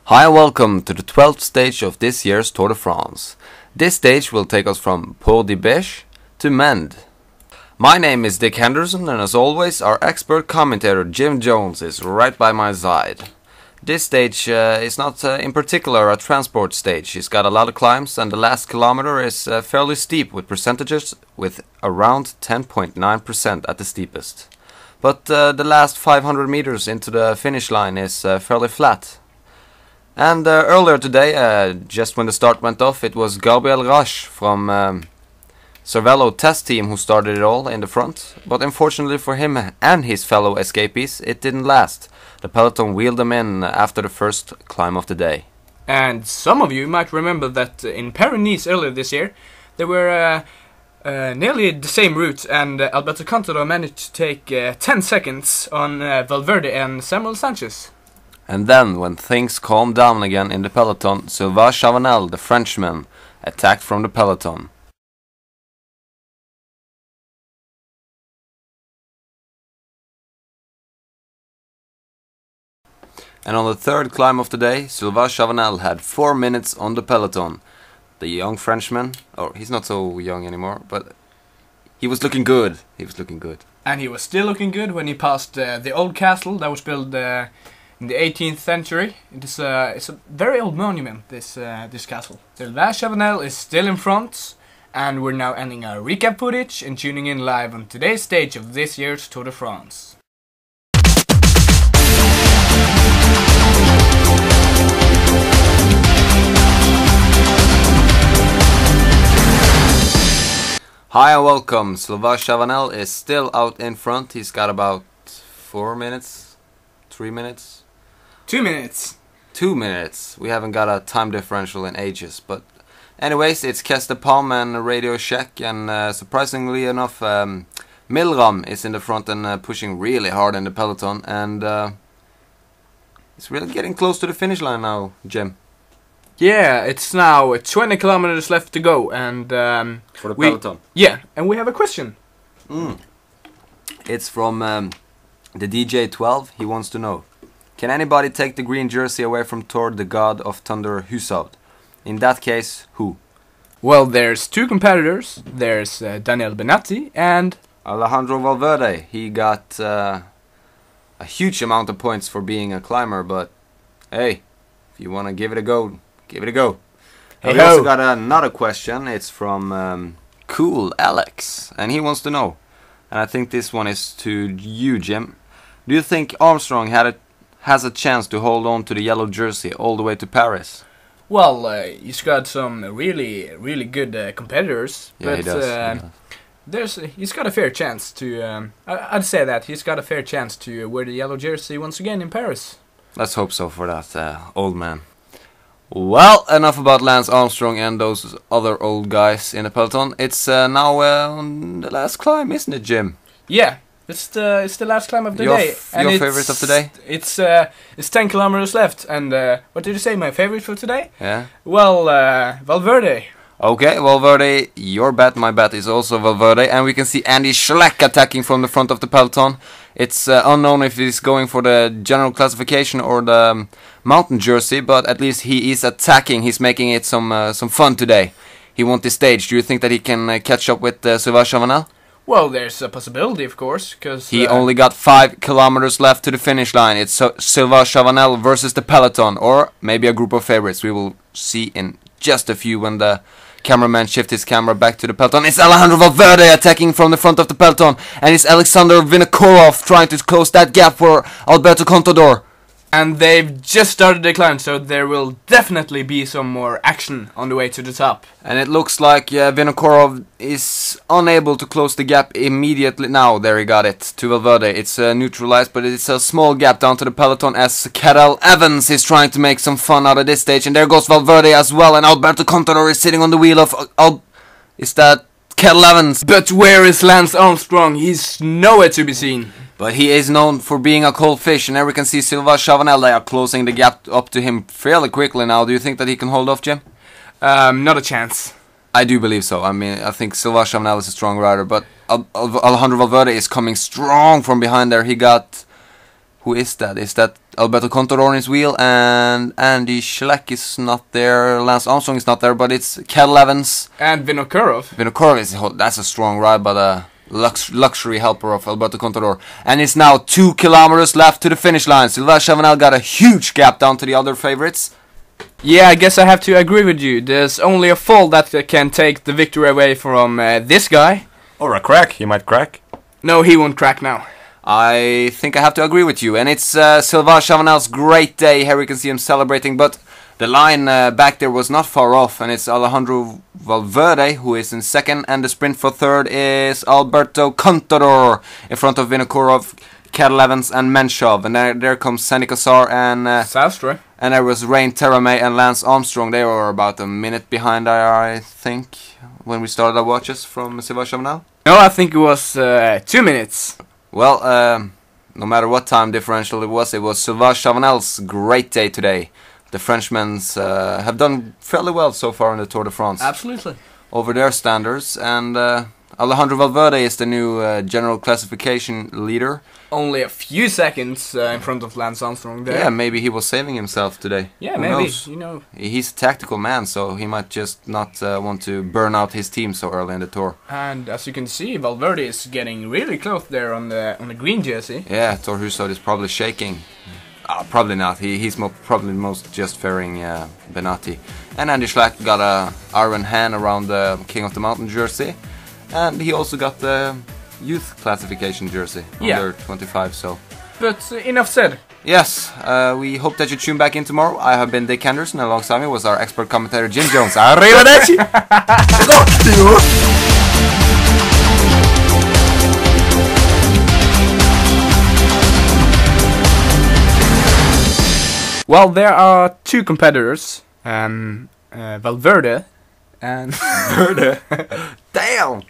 Hi and welcome to the 12th stage of this year's Tour de France. This stage will take us from Port de Beche to Mende. My name is Dick Henderson, and as always our expert commentator Jim Jones is right by my side. This stage is not in particular a transport stage. It's got a lot of climbs, and the last kilometer is fairly steep with percentages with around 10.9% at the steepest. But the last 500 meters into the finish line is fairly flat. And earlier today, just when the start went off, it was Gabriel Rasch from Cervelo test team who started it all in the front. But unfortunately for him and his fellow escapees, it didn't last. The peloton wheeled them in after the first climb of the day. And some of you might remember that in Paris-Nice earlier this year, there were nearly the same route, and Alberto Contador managed to take 10 seconds on Valverde and Samuel Sanchez. And then, when things calmed down again in the peloton, Sylvain Chavanel, the Frenchman, attacked from the peloton. And on the third climb of the day, Sylvain Chavanel had 4 minutes on the peloton. The young Frenchman, he's not so young anymore, but he was looking good. And he was still looking good when he passed the old castle that was built in the 18th century. It's a very old monument, this castle. Sylvain Chavanel is still in front, and we're now ending our recap footage and tuning in live on today's stage of this year's Tour de France. Hi and welcome. Sylvain Chavanel is still out in front. He's got about 4 minutes, 3 minutes. 2 minutes. 2 minutes. We haven't got a time differential in ages, but anyways, it's Kestepalm and Radio Shack, and surprisingly enough, Milram is in the front and pushing really hard in the peloton, and it's really getting close to the finish line now, Jim. Yeah, it's now 20 kilometers left to go, and for the peloton. Yeah, and we have a question. It's from the DJ12. He wants to know: can anybody take the green jersey away from Thor, the god of thunder, Husavd? In that case, who? Well, there's two competitors. There's Daniel Benatti and Alejandro Valverde. He got a huge amount of points for being a climber, but hey, if you want to give it a go, give it a go. Hey, we also got another question. It's from Cool Alex, and he wants to know, and I think this one is to you, Jim. Do you think Armstrong has a chance to hold on to the yellow jersey all the way to Paris? Well, he's got some really good competitors, yeah, but he does. He's got a fair chance to. I'd say that he's got a fair chance to wear the yellow jersey once again in Paris. Let's hope so for that old man. Well, enough about Lance Armstrong and those other old guys in the peloton. It's now on the last climb, isn't it, Jim? Yeah. It's the last climb of the day. Your favorite of the day? It's 10 kilometers left, and what did you say? My favorite for today? Yeah. Well, Valverde. Okay, Valverde. Your bet, my bet is also Valverde, and we can see Andy Schleck attacking from the front of the peloton. It's unknown if he's going for the general classification or the mountain jersey, but at least he is attacking. He's making it some fun today. He won this stage. Do you think that he can catch up with Sylvain Chavanel? Well, there's a possibility, of course, because he only got 5 kilometers left to the finish line. It's Sylvain Chavanel versus the peloton, or maybe a group of favorites. We will see in just a few when the cameraman shifts his camera back to the peloton. It's Alejandro Valverde attacking from the front of the peloton, and it's Alexander Vinokourov trying to close that gap for Alberto Contador. And they've just started the climb, so there will definitely be some more action on the way to the top. And it looks like Vinokourov is unable to close the gap immediately. Now, there he got it, to Valverde. It's neutralized, but it's a small gap down to the peloton as Cadel Evans is trying to make some fun out of this stage. And there goes Valverde as well, and Alberto Contador is sitting on the wheel of... is that Cadel Evans? But where is Lance Armstrong? He's nowhere to be seen. But he is known for being a cold fish, and there we can see Sylvain Chavanel. They are closing the gap up to him fairly quickly now. Do you think that he can hold off, Jim? Not a chance. I do believe so. I mean, I think Sylvain Chavanel is a strong rider, but Alejandro Valverde is coming strong from behind there. He got Who is that? Is that Alberto Contador on his wheel? And Andy Schleck is not there. Lance Armstrong is not there, but it's Cadel Evans. And Vinokurov. Vinokurov, that's a strong ride, but a luxury helper of Alberto Contador. And it's now 2 kilometers left to the finish line. Sylvain Chavanel got a huge gap down to the other favorites. Yeah, I guess I have to agree with you. There's only a fall that can take the victory away from this guy. Or a crack, he might crack. No, he won't crack now. I think I have to agree with you. And it's Sylvain Chavanel's great day. Here we can see him celebrating, but the line back there was not far off. And it's Alejandro Valverde who is in second, and the sprint for third is Alberto Contador in front of Vinokurov, Cadel Evans and Menshov. And there comes Sandy Kassar and Salstra. And there was Rain Teramay and Lance Armstrong. They were about a minute behind, I think, when we started our watches from Sylvain Chavanel. No, I think it was 2 minutes. Well, no matter what time differential it was Sylvain Chavanel's great day today. The Frenchmen have done fairly well so far in the Tour de France. Absolutely. Over their standards, and Alejandro Valverde is the new general classification leader. Only a few seconds in front of Lance Armstrong there. Yeah, maybe he was saving himself today. Yeah, Who maybe. knows? You know. He's a tactical man, so he might just not want to burn out his team so early in the Tour. And as you can see, Valverde is getting really close there on the green jersey. Yeah, Thor Hushovd is probably shaking. Probably not. He's probably most just fearing Benatti. And Andy Schleck got a iron hand around the King of the Mountain jersey, and he also got the youth classification jersey under 25. So, but enough said. Yes, we hope that you tune back in tomorrow. I have been Dick Henderson, and alongside me was our expert commentator Jim Jones. Arrivederci. Well, there are two competitors, Valverde and Verde. Damn.